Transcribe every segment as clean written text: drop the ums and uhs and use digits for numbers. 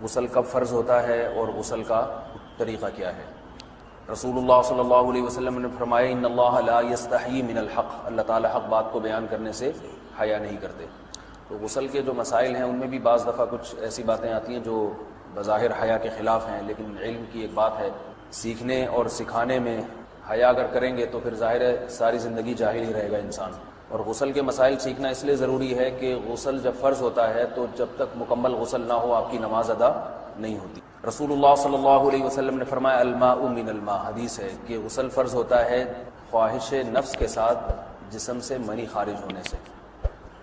غسل کب فرض ہوتا ہے اور غسل کا طریقہ کیا ہے؟ رسول اللہ صلی اللہ علیہ وسلم نے فرمایا ان اللہ لا یستحیی من الحق، اللہ تعالیٰ حق بات کو بیان کرنے سے حیا نہیں کرتے۔ تو غسل کے جو مسائل ہیں ان میں بھی بعض دفعہ کچھ ایسی باتیں آتی ہیں جو بظاہر حیا کے خلاف ہیں، لیکن علم کی ایک بات ہے، سیکھنے اور سکھانے میں حیا اگر کریں گے تو پھر ظاہر ہے ساری زندگی جاہل ہی رہے گا انسان۔ اور غسل کے مسائل سیکھنا اس لیے ضروری ہے کہ غسل جب فرض ہوتا ہے تو جب تک مکمل غسل نہ ہو آپ کی نماز ادا نہیں ہوتی۔ رسول اللہ صلی اللہ علیہ وسلم نے فرمایا الماء من الماء، حدیث ہے کہ غسل فرض ہوتا ہے خواہش نفس کے ساتھ جسم سے منی خارج ہونے سے۔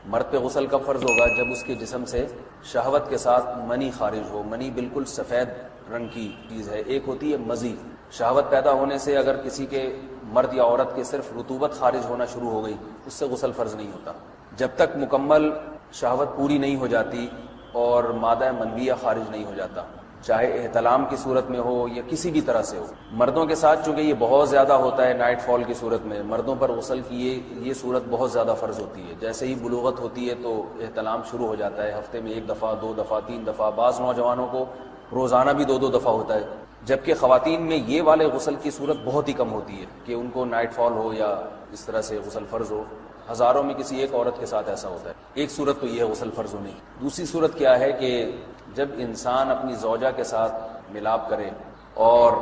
مرد پہ غسل کب فرض ہوگا؟ جب اس کے جسم سے شہوت کے ساتھ منی خارج ہو۔ منی بالکل سفید رنگ کی چیز ہے، ایک ہوتی ہے مزی۔ شہوت پیدا ہونے سے اگر کسی کے مرد یا عورت کے صرف رطوبت خارج ہونا شروع ہو گئی، اس سے غسل فرض نہیں ہوتا جب تک مکمل شہوت پوری نہیں ہو جاتی اور مادہ منویہ خارج نہیں ہو جاتا، چاہے احتلام کی صورت میں ہو یا کسی بھی طرح سے ہو۔ مردوں کے ساتھ چونکہ یہ بہت زیادہ ہوتا ہے نائٹ فال کی صورت میں، مردوں پر غسل کی یہ صورت بہت زیادہ فرض ہوتی ہے۔ جیسے ہی بلوغت ہوتی ہے تو احتلام شروع ہو جاتا ہے، ہفتے میں 1 دفعہ 2 دفعہ 3 دفعہ، بعض نوجوانوں کو روزانہ بھی 2 دفعہ ہوتا ہے، جبکہ خواتین میں یہ والے غسل کی صورت بہت ہی کم ہوتی ہے کہ ان کو نائٹ فال ہو یا اس طرح سے غسل فرض ہو۔ ہزاروں میں کسی ایک عورت کے ساتھ ایسا ہوتا ہے۔ ایک صورت تو یہ ہے غسل فرض ہونے کی۔ دوسری صورت کیا ہے کہ جب انسان اپنی زوجہ کے ساتھ ملاپ کرے اور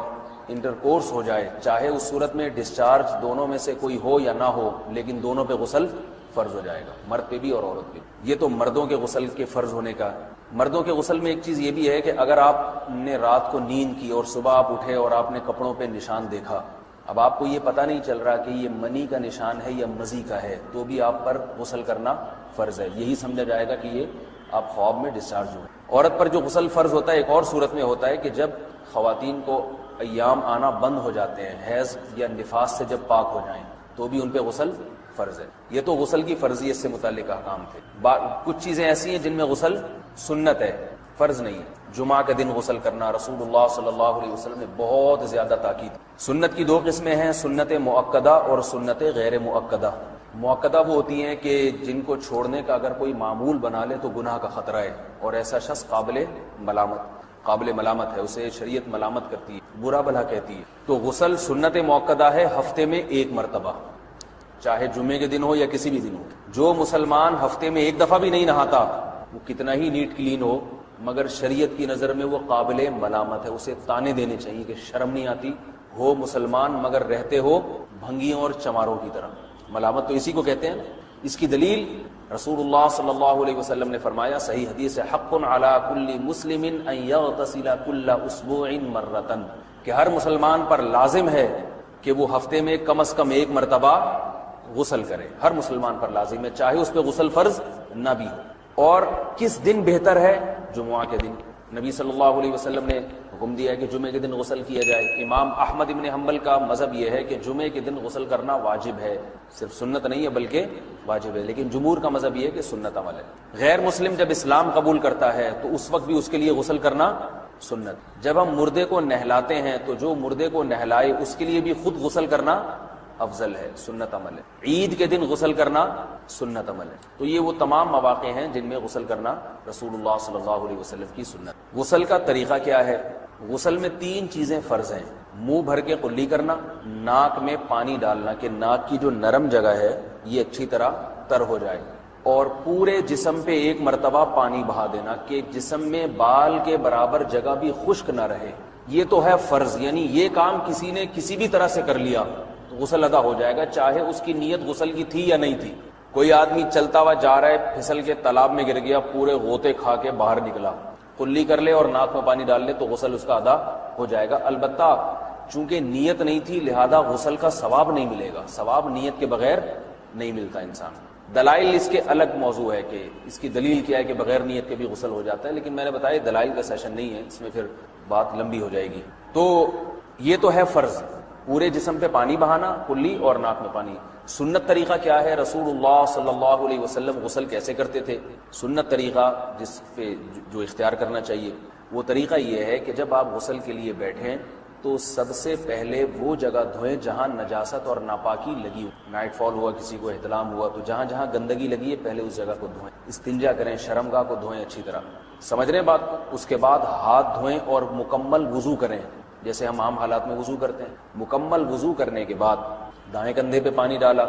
انٹرکورس ہو جائے، چاہے اس صورت میں ڈسچارج دونوں میں سے کوئی ہو یا نہ ہو، لیکن دونوں پہ غسل فرض ہو جائے گا، مرد پہ بھی اور عورت پہ۔ یہ تو مردوں کے غسل کے فرض ہونے کا۔ مردوں کے غسل میں ایک چیز یہ بھی ہے کہ اگر آپ نے رات کو نیند کی اور صبح آپ اٹھے اور آپ نے کپڑوں پہ نشان دیکھا، اب آپ کو یہ پتہ نہیں چل رہا کہ یہ منی کا نشان ہے یا مزی کا ہے، تو بھی آپ پر غسل کرنا فرض ہے۔ یہی سمجھا جائے گا کہ یہ آپ خواب میں ڈسچارج ہوئے۔ عورت پر جو غسل فرض ہوتا ہے ایک اور صورت میں ہوتا ہے کہ جب خواتین کو ایام آنا بند ہو جاتے ہیں، حیض یا نفاس سے جب پاک ہو جائیں، تو بھی ان پہ غسل فرض ہے۔ یہ تو غسل کی فرضیت سے متعلق احکام تھے۔ کچھ چیزیں ایسی ہیں جن میں غسل سنت ہے، فرض نہیں ہے۔ جمعہ کے دن غسل کرنا، رسول اللہ صلی اللہ علیہ وسلم نے بہت زیادہ تاکید۔ سنت کی 2 قسمیں ہیں، سنت مؤکدہ اور سنت غیر مؤکدہ۔ مؤکدہ وہ ہوتی ہیں کہ جن کو چھوڑنے کا اگر کوئی معمول بنا لے تو گناہ کا خطرہ ہے، اور ایسا شخص قابل ملامت ہے، اسے شریعت ملامت کرتی ہے، برا بھلا کہتی ہے۔ تو غسل سنت مؤکدہ ہے، ہفتے میں 1 مرتبہ، چاہے جمعے کے دن ہو یا کسی بھی دن ہو۔ جو مسلمان ہفتے میں 1 دفعہ بھی نہیں نہاتا، وہ کتنا ہی نیٹ کلین ہو، مگر شریعت کی نظر میں وہ قابل ملامت ہے، اسے تانے دینے چاہیے کہ شرم نہیں آتی، ہو مسلمان مگر رہتے ہو بھنگیوں اور چماروں کی طرح۔ ملامت تو اسی کو کہتے ہیں۔ اس کی دلیل رسول اللہ صلی اللہ علیہ وسلم نے فرمایا، صحیح حدیث ہے، حق علی کل مسلم ان یغتسل کل اسبوع مرۃ، کہ ہر مسلمان پر لازم ہے کہ وہ ہفتے میں کم از کم 1 مرتبہ غسل کرے۔ ہر مسلمان پر لازم ہے، چاہے اس پہ غسل فرض نہ بھی ہو۔ اور کس دن بہتر ہے؟ جمعہ کے دن۔ نبی صلی اللہ علیہ وسلم نے حکم دیا ہے کہ جمعے کے دن غسل کیا جائے۔ امام احمد ابن حنبل کا مذہب یہ ہے کہ جمعے کے دن غسل کرنا واجب ہے، صرف سنت نہیں ہے بلکہ واجب ہے، لیکن جمہور کا مذہب یہ ہے کہ سنت عمل ہے۔ غیر مسلم جب اسلام قبول کرتا ہے تو اس وقت بھی اس کے لیے غسل کرنا سنت۔ جب ہم مردے کو نہلاتے ہیں تو جو مردے کو نہلائے اس کے لیے بھی خود غسل کرنا افضل ہے، سنت عمل ہے۔ عید کے دن غسل کرنا سنت عمل ہے۔ تو یہ وہ تمام مواقع ہیں جن میں غسل کرنا رسول اللہ صلی اللہ علیہ وسلم کی سنت۔ غسل کا طریقہ کیا ہے؟ غسل میں 3 چیزیں فرض ہیں، منہ بھر کے قلی کرنا، ناک میں پانی ڈالنا کہ ناک کی جو نرم جگہ ہے یہ اچھی طرح تر ہو جائے، اور پورے جسم پہ 1 مرتبہ پانی بہا دینا کہ جسم میں بال کے برابر جگہ بھی خشک نہ رہے۔ یہ تو ہے فرض، یعنی یہ کام کسی نے کسی بھی طرح سے کر لیا تو غسل ادا ہو جائے گا، چاہے اس کی نیت غسل کی تھی یا نہیں تھی۔ کوئی آدمی چلتا ہوا جا رہا ہے، پھسل کے تالاب میں گر گیا، پورے غوطے کھا کے باہر نکلا، قلی کر لے اور ناک میں پانی ڈال لے تو غسل اس کا ادا ہو جائے گا۔ البتہ چونکہ نیت نہیں تھی لہذا غسل کا ثواب نہیں ملے گا، ثواب نیت کے بغیر نہیں ملتا انسان۔ دلائل اس کے الگ موضوع ہے کہ اس کی دلیل کیا ہے کہ بغیر نیت کے بھی غسل ہو جاتا ہے، لیکن میں نے بتایا دلائل کا سیشن نہیں ہے، اس میں پھر بات لمبی ہو جائے گی۔ تو یہ تو ہے فرض، پورے جسم پہ پانی بہانا، کلی اور ناک میں پانی۔ سنت طریقہ کیا ہے؟ رسول اللہ صلی اللہ علیہ وسلم غسل کیسے کرتے تھے؟ سنت طریقہ جس پہ جو اختیار کرنا چاہیے وہ طریقہ یہ ہے کہ جب آپ غسل کے لیے بیٹھیں تو سب سے پہلے وہ جگہ دھوئیں جہاں نجاست اور ناپاکی لگی ہو۔ نائٹ فال ہوا، کسی کو احتلام ہوا، تو جہاں جہاں گندگی لگی ہے پہلے اس جگہ کو دھوئیں۔ استنجا کریں، شرمگاہ کو دھوئیں اچھی طرح۔ سمجھ رہے ہیں بات کو؟ اس کے بعد ہاتھ دھوئیں اور مکمل وضو کریں، جیسے ہم عام حالات میں وضو کرتے ہیں۔ مکمل وضو کرنے کے بعد دائیں کندھے پہ پانی ڈالا،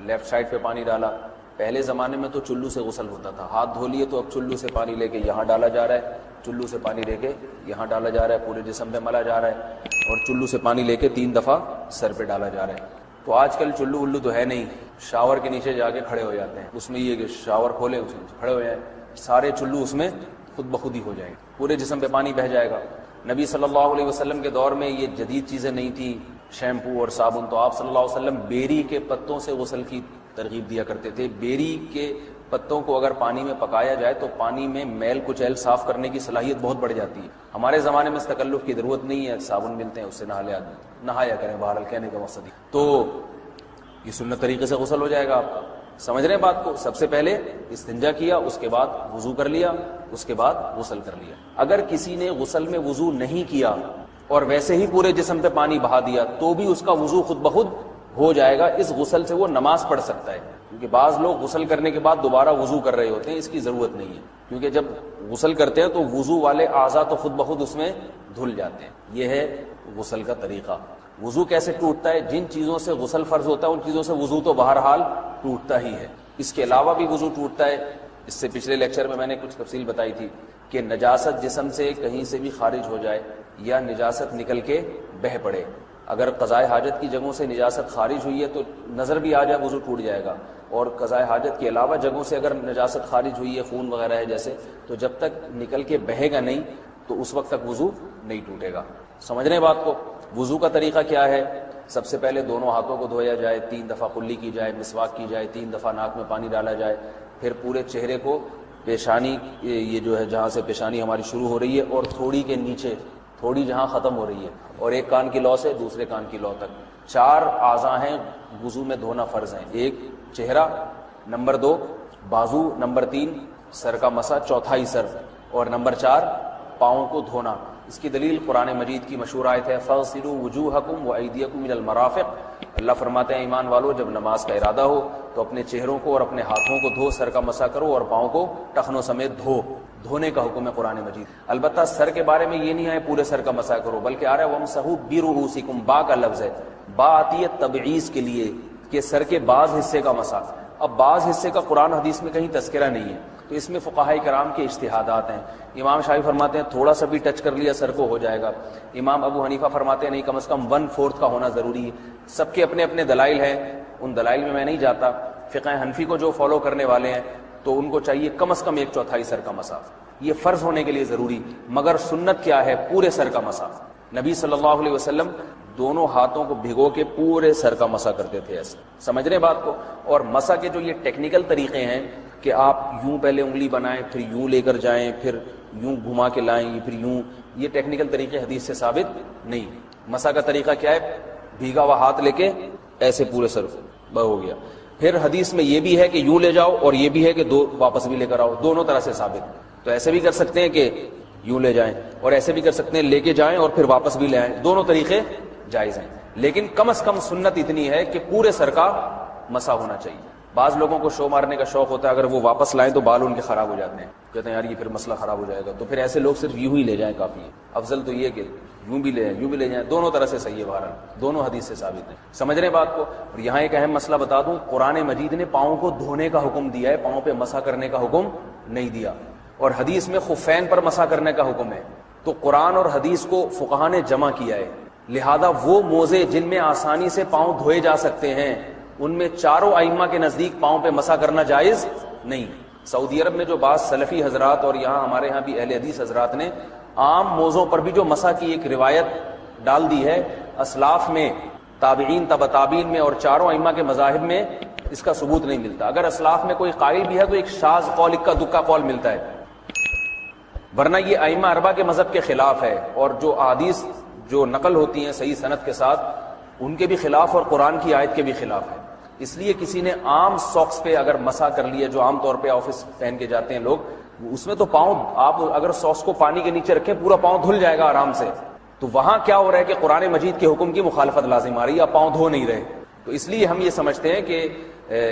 لیفٹ سائڈ پہ پانی ڈالا۔ پہلے زمانے میں تو چلو سے غسل ہوتا تھا، ہاتھ دھو لیے تو اب چلو سے پانی لے کے یہاں ڈالا جا رہا ہے، چلو سے پانی لے کے یہاں ڈالا جا رہا ہے، پورے جسم پہ ملا جا رہا ہے، اور چلو سے پانی لے کے 3 دفعہ سر پہ ڈالا جا رہا ہے۔ تو آج کل چلو ولو تو ہے نہیں، شاور کے نیچے جا کے کھڑے ہو جاتے ہیں، اس میں یہ کہ شاور کھولے اس میں کھڑے ہو جائیں، سارے چلو اس میں خود بخود ہی ہو جائیں گے، پورے جسم پہ پانی بہہ جائے گا۔ نبی صلی اللہ علیہ وسلم کے دور میں یہ جدید چیزیں نہیں تھیں، شیمپو اور صابن، تو آپ صلی اللہ علیہ وسلم بیری کے پتوں سے غسل کی ترغیب دیا کرتے تھے۔ بیری کے پتوں کو اگر پانی میں پکایا جائے تو پانی میں میل کچیل صاف کرنے کی صلاحیت بہت بڑھ جاتی ہے۔ ہمارے زمانے میں اس تکلف کی ضرورت نہیں ہے، صابن ملتے ہیں اس سے نہایا کریں، بہرحال کہنے کا مقصد ہی تو یہ سنت طریقے سے غسل ہو جائے گا آپ کا۔ سمجھ رہے ہیں بات کو؟ سب سے پہلے استنجا کیا، اس کے بعد وضو کر لیا، اس کے بعد غسل کر لیا۔ اگر کسی نے غسل میں وضو نہیں کیا اور ویسے ہی پورے جسم پہ پانی بہا دیا تو بھی اس کا وضو خود بخود ہو جائے گا، اس غسل سے وہ نماز پڑھ سکتا ہے، کیونکہ بعض لوگ غسل کرنے کے بعد دوبارہ وضو کر رہے ہوتے ہیں، اس کی ضرورت نہیں ہے، کیونکہ جب غسل کرتے ہیں تو وضو والے اعضاء تو خود بخود اس میں دھل جاتے ہیں۔ یہ ہے غسل کا طریقہ۔ وضو کیسے ٹوٹتا ہے؟ جن چیزوں سے غسل فرض ہوتا ہے ان چیزوں سے وضو تو بہرحال ٹوٹتا ہی ہے، اس کے علاوہ بھی وضو ٹوٹتا ہے۔ اس سے پچھلے لیکچر میں نے کچھ تفصیل بتائی تھی کہ نجاست جسم سے کہیں سے بھی خارج ہو جائے یا نجاست نکل کے بہہ پڑے، اگر قضاء حاجت کی جگہوں سے نجاست خارج ہوئی ہے تو نظر بھی آ جائے وضو ٹوٹ جائے گا، اور قضاء حاجت کے علاوہ جگہوں سے اگر نجاست خارج ہوئی ہے، خون وغیرہ ہے جیسے، تو جب تک نکل کے بہے گا نہیں تو اس وقت تک وضو نہیں ٹوٹے گا۔ سمجھ رہے ہیں بات کو؟ وضو کا طریقہ کیا ہے؟ سب سے پہلے دونوں ہاتھوں کو دھویا جائے، 3 دفعہ کلی کی جائے، مسواک کی جائے، 3 دفعہ ناک میں پانی ڈالا جائے، پھر پورے چہرے کو پیشانی، یہ جو ہے جہاں سے پیشانی ہماری شروع ہو رہی ہے اور تھوڑی کے نیچے، تھوڑی جہاں ختم ہو رہی ہے، اور ایک کان کی لو سے دوسرے کان کی لو تک 4 اعضاء ہیں وضو میں دھونا فرض ہیں۔ 1 چہرہ، نمبر 2 بازو، نمبر 3 سر کا مسا، چوتھائی سر، اور نمبر 4 پاؤں کو دھونا۔ اس کی دلیل قرآن مجید کی مشہور آیت ہے فَاغْسِلُوا وُجُوهَكُمْ وَأَيْدِيَكُمْ إِلَى الْمَرَافِقِ۔ اللہ فرماتے ہیں ایمان والو، جب نماز کا ارادہ ہو تو اپنے چہروں کو اور اپنے ہاتھوں کو دھو، سر کا مسا کرو اور پاؤں کو ٹخنوں سمیت دھو۔ دھونے کا حکم ہے قرآن مجید۔ البتہ سر کے بارے میں یہ نہیں ہے پورے سر کا مسا کرو، بلکہ آ رہا ہے وَامْسَحُوا بِرُؤُوسِكُمْ، با کا لفظ ہے، با آتی ہے تبعیض کے لیے کہ سر کے بعض حصے کا مسا۔ اب بعض حصے کا قرآن حدیث میں کہیں تذکرہ نہیں ہے، تو اس میں فقہاء کرام کے اجتہادات ہیں۔ امام شافعی فرماتے ہیں تھوڑا سا بھی ٹچ کر لیا سر کو ہو جائے گا، امام ابو حنیفہ فرماتے ہیں نہیں، کم از کم 1/4 کا ہونا ضروری ہے۔ سب کے اپنے اپنے دلائل ہیں، ان دلائل میں نہیں جاتا۔ فقہ حنفی کو جو فالو کرنے والے ہیں تو ان کو چاہیے کم از کم 1/4 سر کا مسا، یہ فرض ہونے کے لیے ضروری، مگر سنت کیا ہے؟ پورے سر کا مسا۔ نبی صلی اللہ علیہ وسلم دونوں ہاتھوں کو بھگو کے پورے سر کا مسا کرتے تھے ایسے۔ سمجھ رہے بات کو؟ اور مسا کے جو یہ ٹیکنیکل طریقے ہیں کہ آپ یوں پہلے انگلی بنائیں، پھر یوں لے کر جائیں، پھر یوں گھما کے لائیں، پھر یوں، یہ ٹیکنیکل طریقے حدیث سے ثابت نہیں۔ مسا کا طریقہ کیا ہے؟ بھیگا ہوا ہاتھ لے کے ایسے پورے سر ہو گیا۔ پھر حدیث میں یہ بھی ہے کہ یوں لے جاؤ اور یہ بھی ہے کہ واپس بھی لے کر آؤ، دونوں طرح سے ثابت۔ تو ایسے بھی کر سکتے ہیں کہ یوں لے جائیں، اور ایسے بھی کر سکتے ہیں لے کے جائیں اور پھر واپس بھی لے آئیں، دونوں طریقے جائز ہیں، لیکن کم از کم سنت اتنی ہے کہ پورے سر کا مسا ہونا چاہیے۔ بعض لوگوں کو شو مارنے کا شوق ہوتا ہے، اگر وہ واپس لائیں تو بال ان کے خراب ہو جاتے ہیں، کہتے ہیں یار یہ پھر مسئلہ خراب ہو جائے گا، تو پھر ایسے لوگ صرف یوں ہی لے جائیں کافی ہے۔ افضل تو یہ کہ یوں بھی لے جائیں، یوں بھی لے جائیں، دونوں طرح سے صحیح ہے، بہرحال دونوں حدیث سے ثابت ہیں۔ سمجھ رہے ہیں بات کو؟ اور یہاں ایک اہم مسئلہ بتا دوں، قرآن مجید نے پاؤں کو دھونے کا حکم دیا ہے، پاؤں پہ مسا کرنے کا حکم نہیں دیا، اور حدیث میں خفین پر مسا کرنے کا حکم ہے۔ تو قرآن اور حدیث کو فقہاء نے جمع کیا ہے، لہذا وہ موزے جن میں آسانی سے پاؤں دھوئے جا سکتے ہیں ان میں چاروں ائمہ کے نزدیک پاؤں پہ مسا کرنا جائز نہیں۔ سعودی عرب میں جو بعض سلفی حضرات اور یہاں ہمارے ہاں بھی اہل حدیث حضرات نے عام موزوں پر بھی جو مسا کی ایک روایت ڈال دی ہے، اسلاف میں، تابعین، تبع تابعین میں اور چاروں ائمہ کے مذاہب میں اس کا ثبوت نہیں ملتا۔ اگر اسلاف میں کوئی قائل بھی ہے تو ایک شاذ قول، اکا دکا قول ملتا ہے، ورنہ یہ ائمہ اربعہ کے مذہب کے خلاف ہے، اور جو احادیث جو نقل ہوتی ہیں صحیح سند کے ساتھ ان کے بھی خلاف اور قرآن کی آیت کے بھی خلاف ہے۔ اس لیے کسی نے عام ساکس پہ اگر مسا کر لیا، جو عام طور پہ آفس پہن کے جاتے ہیں لوگ، اس میں تو پاؤں، آپ اگر ساکس کو پانی کے نیچے رکھیں پورا پاؤں دھل جائے گا آرام سے، تو وہاں کیا ہو رہا ہے کہ قرآن مجید کے حکم کی مخالفت لازم آ رہی ہے، آپ پاؤں دھو نہیں رہے۔ تو اس لیے ہم یہ سمجھتے ہیں کہ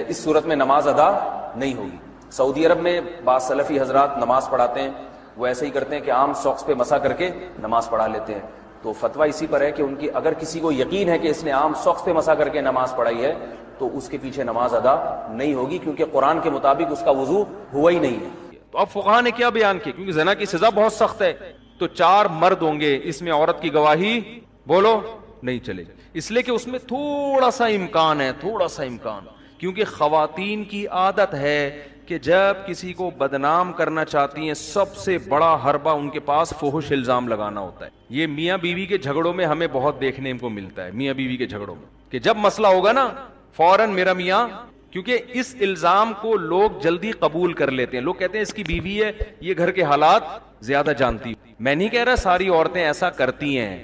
اس صورت میں نماز ادا نہیں ہوگی۔ سعودی عرب میں بعض سلفی حضرات نماز پڑھاتے ہیں، وہ ایسے ہی کرتے ہیں کہ عام ساکس پہ مسا کر کے نماز پڑھا لیتے ہیں. تو فتویٰ اسی پر ہے کہ ان کی اگر کسی کو یقین ہے کہ اس نے عام ساکس پہ مسا کر کے نماز پڑھائی ہے تو اس کے پیچھے نماز ادا نہیں ہوگی، کیونکہ قرآن کے مطابق اس کا وضو ہوا ہی نہیں ہے. تو اب فقہا نے کیا بیان کیا، کیونکہ زنا کی سزا بہت سخت ہے، تو 4 مرد ہوں گے، اس میں عورت کی گواہی بولو نہیں چلے، اس لیے کہ اس میں تھوڑا سا امکان ہے، تھوڑا سا امکان، کیونکہ خواتین کی عادت ہے کہ جب کسی کو بدنام کرنا چاہتی ہیں سب سے بڑا حربہ ان کے پاس فحش الزام لگانا ہوتا ہے. یہ میاں بیوی کے جھگڑوں میں ہمیں بہت دیکھنے کو ملتا ہے، میاں بیوی کے جھگڑوں میں، کہ جب مسئلہ ہوگا نا فوراً میرا میاں، کیونکہ اس الزام کو لوگ جلدی قبول کر لیتے ہیں. لوگ کہتے ہیں اس کی بیوی ہے، یہ گھر کے حالات زیادہ جانتی. میں نہیں کہہ رہا ساری عورتیں ایسا کرتی ہیں،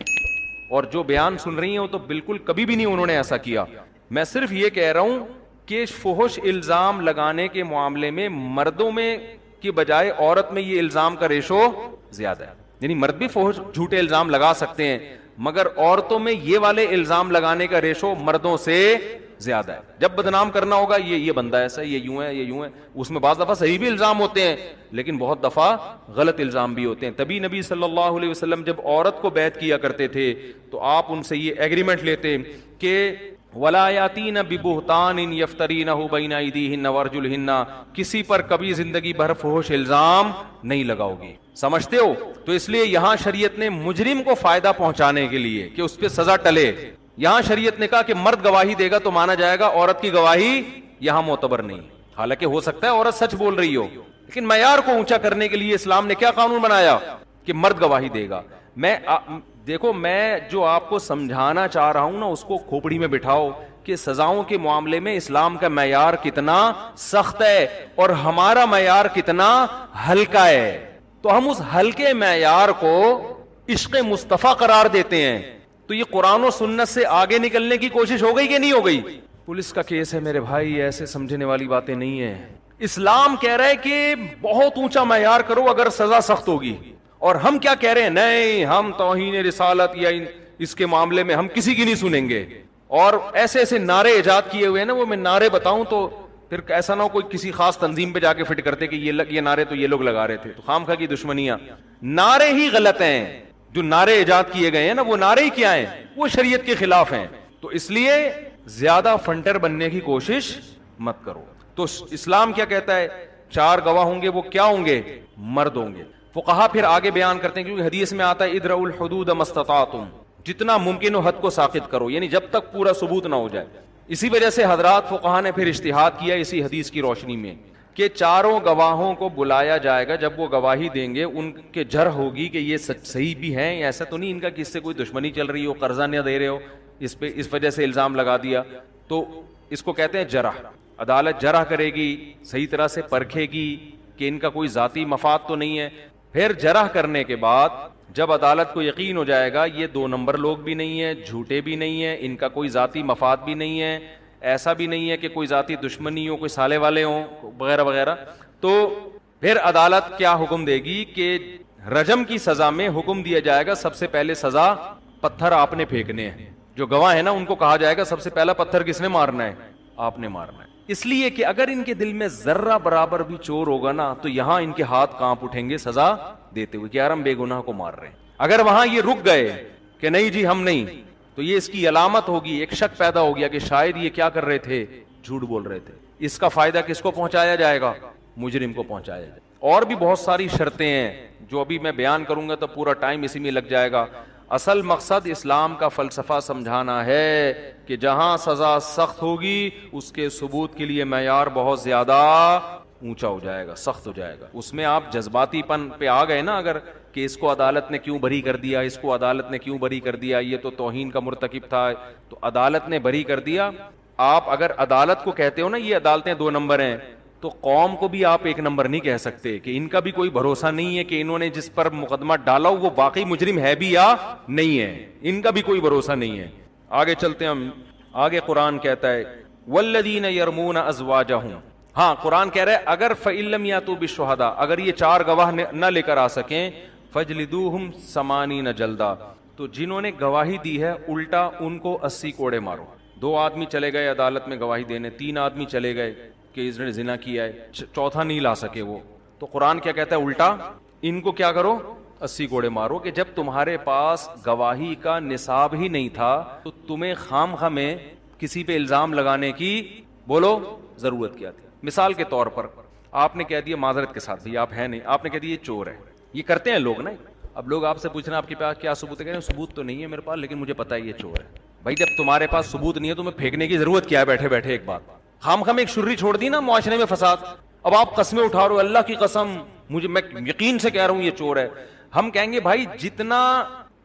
اور جو بیان سن رہی ہیں وہ تو بالکل کبھی بھی نہیں انہوں نے ایسا کیا. میں صرف یہ کہہ رہا ہوں کہ فحش الزام لگانے کے معاملے میں مردوں میں کی بجائے عورت میں یہ الزام کا ریشو زیادہ ہے. یعنی مرد بھی فحش جھوٹے الزام لگا سکتے ہیں، مگر عورتوں میں یہ والے الزام لگانے کا ریشو مردوں سے زیادہ ہے. جب بدنام کرنا ہوگا یہ بندہ ایسا ہے، یہ یوں ہے، یہ یوں ہے، اس میں بعض دفعہ صحیح بھی الزام ہوتے ہیں لیکن بہت دفعہ غلط الزام بھی ہوتے ہیں. تبھی نبی صلی اللہ علیہ وسلم جب عورت کو بیعت کیا کرتے تھے تو آپ ان سے یہ ایگریمنٹ لیتے کہ وَلَا يَأْتِينَ بِبُهْتَانٍ يَفْتَرِينَهُ بَيْنَ أَيْدِيهِنَّ وَأَرْجُلِهِنَّ، کسی پر کبھی زندگی بھر فحش الزام نہیں لگاؤ گی. سمجھتے ہو؟ تو اس لیے یہاں شریعت نے مجرم کو فائدہ پہنچانے کے لیے کہ اس پہ سزا ٹلے، یہاں شریعت نے کہا کہ مرد گواہی دے گا تو مانا جائے گا، عورت کی گواہی یہاں معتبر نہیں. حالانکہ ہو سکتا ہے عورت سچ بول رہی ہو، لیکن معیار کو اونچا کرنے کے لیے اسلام نے کیا قانون بنایا کہ مرد گواہی دے گا. دیکھو میں جو آپ کو سمجھانا چاہ رہا ہوں نا اس کو کھوپڑی میں بٹھاؤ کہ سزاؤں کے معاملے میں اسلام کا معیار کتنا سخت ہے اور ہمارا معیار کتنا ہلکا ہے. تو ہم اس ہلکے معیار کو عشق مصطفیٰ قرار دیتے ہیں. تو یہ قرآن و سنت سے آگے نکلنے کی کوشش ہو گئی کہ نہیں ہو گئی؟ پولیس کا کیس ہے میرے بھائی، ایسے سمجھنے والی باتیں نہیں ہیں. اسلام کہہ رہا ہے کہ بہت اونچا معیار کرو اگر سزا سخت ہوگی، اور ہم کیا کہہ رہے ہیں؟ نہیں، ہم توہین رسالت یا اس کے معاملے میں ہم کسی کی نہیں سنیں گے. اور ایسے ایسے نعرے ایجاد کیے ہوئے ہیں نا، وہ میں نعرے بتاؤں تو پھر ایسا نہ ہو کوئی کسی خاص تنظیم پہ جا کے فٹ کرتے کہ یہ نعرے تو یہ لوگ لگا رہے تھے، تو خامخواہ کی دشمنیاں. نعرے ہی غلط ہیں، جو نعرے ایجاد کیے گئے ہیں نا وہ نعرے ہی کیا ہیں؟ وہ شریعت کے خلاف ہیں. تو اس لیے زیادہ فنٹر بننے کی کوشش مت کرو. تو اسلام کیا کہتا ہے؟ 4 گواہ ہوں گے، وہ کیا ہوں گے؟ مرد ہوں گے. فقہا پھر آگے بیان کرتے ہیں، کیونکہ حدیث میں آتا ہے ادرؤوا الحدود ما استطعتم، جتنا ممکن ہو حد کو ساقط کرو، یعنی جب تک پورا ثبوت نہ ہو جائے. اسی وجہ سے حضرات فقہا نے پھر اجتہاد کیا اسی حدیث کی روشنی میں کہ 4 گواہوں کو بلایا جائے گا. جب وہ گواہی دیں گے ان کے جرح ہوگی کہ یہ صحیح بھی ہیں، ایسا تو نہیں ان کا کہ اس سے کوئی دشمنی چل رہی ہو، قرضہ نہ دے رہے ہو، اس پہ اس وجہ سے الزام لگا دیا. تو اس کو کہتے ہیں جرح. عدالت جرح کرے گی، صحیح طرح سے پرکھے گی کہ ان کا کوئی ذاتی مفاد تو نہیں ہے. پھر جرح کرنے کے بعد جب عدالت کو یقین ہو جائے گا یہ 2 نمبر لوگ بھی نہیں ہیں، جھوٹے بھی نہیں ہیں، ان کا کوئی ذاتی مفاد بھی نہیں ہے، ایسا بھی نہیں ہے کہ کوئی ذاتی دشمنی ہو، کوئی سالے والے ہوں وغیرہ وغیرہ، تو پھر عدالت کیا حکم دے گی کہ رجم کی سزا میں حکم دیا جائے گا سب سے پہلے سزا پتھر آپ نے پھینکنے ہیں. جو گواہ ہے نا ان کو کہا جائے گا سب سے پہلا پتھر کس نے مارنا ہے؟ آپ نے مارنا ہے. اس لیے کہ اگر ان کے دل میں ذرہ برابر بھی چور ہوگا نا تو یہاں ان کے ہاتھ کانپ اٹھیں گے سزا دیتے ہوئے کہ یار ہم بے گناہ کو مار رہے ہیں. اگر وہاں یہ رک گئے کہ نہیں جی ہم نہیں، تو یہ اس کی علامت ہوگی، ایک شک پیدا ہو گیا کہ شاید یہ کیا کر رہے تھے؟ جھوٹ بول رہے تھے. اس کا فائدہ کس کو پہنچایا جائے گا؟ مجرم کو پہنچایا جائے. اور بھی بہت ساری شرطیں ہیں جو ابھی میں بیان کروں گا تو پورا ٹائم اسی میں لگ جائے گا. اصل مقصد اسلام کا فلسفہ سمجھانا ہے کہ جہاں سزا سخت ہوگی اس کے ثبوت کے لیے معیار بہت زیادہ اونچا ہو جائے گا، سخت ہو جائے گا. اس میں آپ جذباتی پن پہ آ گئے نا، اگر کہ اس کو عدالت نے کیوں بری کر دیا، اس کو عدالت نے کیوں بری کر دیا، یہ تو توہین کا مرتکب تھا تو عدالت نے بری کر دیا. آپ اگر عدالت کو کہتے ہو نا یہ عدالتیں 2 نمبر ہیں، تو قوم کو بھی آپ 1 نمبر نہیں کہہ سکتے کہ ان کا بھی کوئی بھروسہ نہیں ہے کہ انہوں نے جس پر مقدمہ ڈالا ہو وہ واقعی مجرم ہے بھی یا نہیں ہے. ان کا بھی کوئی بھروسہ نہیں ہے. آگے چلتے ہیں ہم. آگے قرآن کہتا ہے والذین یرمون ازواجہم. ہاں قرآن کہہ رہا ہے اگر فإن لم یأتوا بالشہداء، اگر یہ 4 گواہ نہ لے کر آ سکیں، فجلدوہم 80 جلدہ، تو جنہوں نے گواہی دی ہے الٹا ان کو 80 کوڑے مارو. 2 آدمی چلے گئے عدالت میں گواہی دینے، 3 آدمی چلے گئے کہ اس نے زنا کیا ہے، 4تھا نہیں لا سکے وہ، تو قرآن کیا کہتا ہے؟ الٹا ان کو کیا کرو 80 کوڑے مارو کہ جب تمہارے پاس گواہی کا نصاب ہی نہیں تھا تو تمہیں خام خواہ میں کسی پہ الزام لگانے کی بولو ضرورت کیا تھی. مثال کے طور پر آپ نے کہہ دیا معذرت کے ساتھ بھی آپ ہیں نہیں, آپ نے کہہ دیا یہ چور ہے. یہ کرتے ہیں لوگ نا. اب لوگ آپ سے پوچھنا آپ کے پاس کیا ثبوت ہے, کہہ رہے ہیں ثبوت تو نہیں ہے میرے پاس لیکن مجھے پتا ہے یہ چور ہے. بھائی جب تمہارے پاس ثبوت نہیں ہے تمہیں پھینکنے کی ضرورت کیا ہے بیٹھے بیٹھے. ایک بات خام خام ایک شرری چھوڑ دی نا معاشرے میں فساد. اب آپ قسمیں اٹھا رہے ہو اللہ کی قسم مجھے میں یقین سے کہہ رہا ہوں یہ چور ہے. ہم کہیں گے بھائی جتنا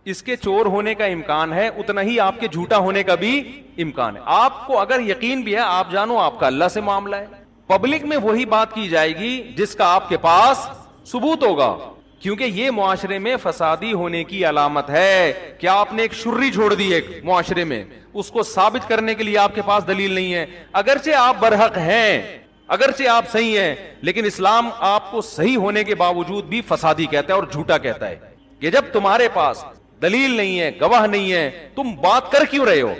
اس کے چور ہونے کا امکان ہے اتنا ہی آپ کے جھوٹا ہونے کا بھی امکان ہے. آپ کو اگر یقین بھی ہے آپ جانو آپ کا اللہ سے معاملہ ہے. پبلک میں وہی بات کی جائے گی جس کا آپ کے پاس ثبوت ہوگا, کیونکہ یہ معاشرے میں فسادی ہونے کی علامت ہے کہ آپ نے ایک شرری چھوڑ دی ایک معاشرے میں, اس کو ثابت کرنے کے لیے آپ کے پاس دلیل نہیں ہے. اگرچہ آپ برحق ہیں, اگرچہ آپ صحیح ہیں, لیکن اسلام آپ کو صحیح ہونے کے باوجود بھی فسادی کہتا ہے اور جھوٹا کہتا ہے کہ جب تمہارے پاس دلیل نہیں ہے, گواہ نہیں ہے, تم بات کر کیوں رہے ہو.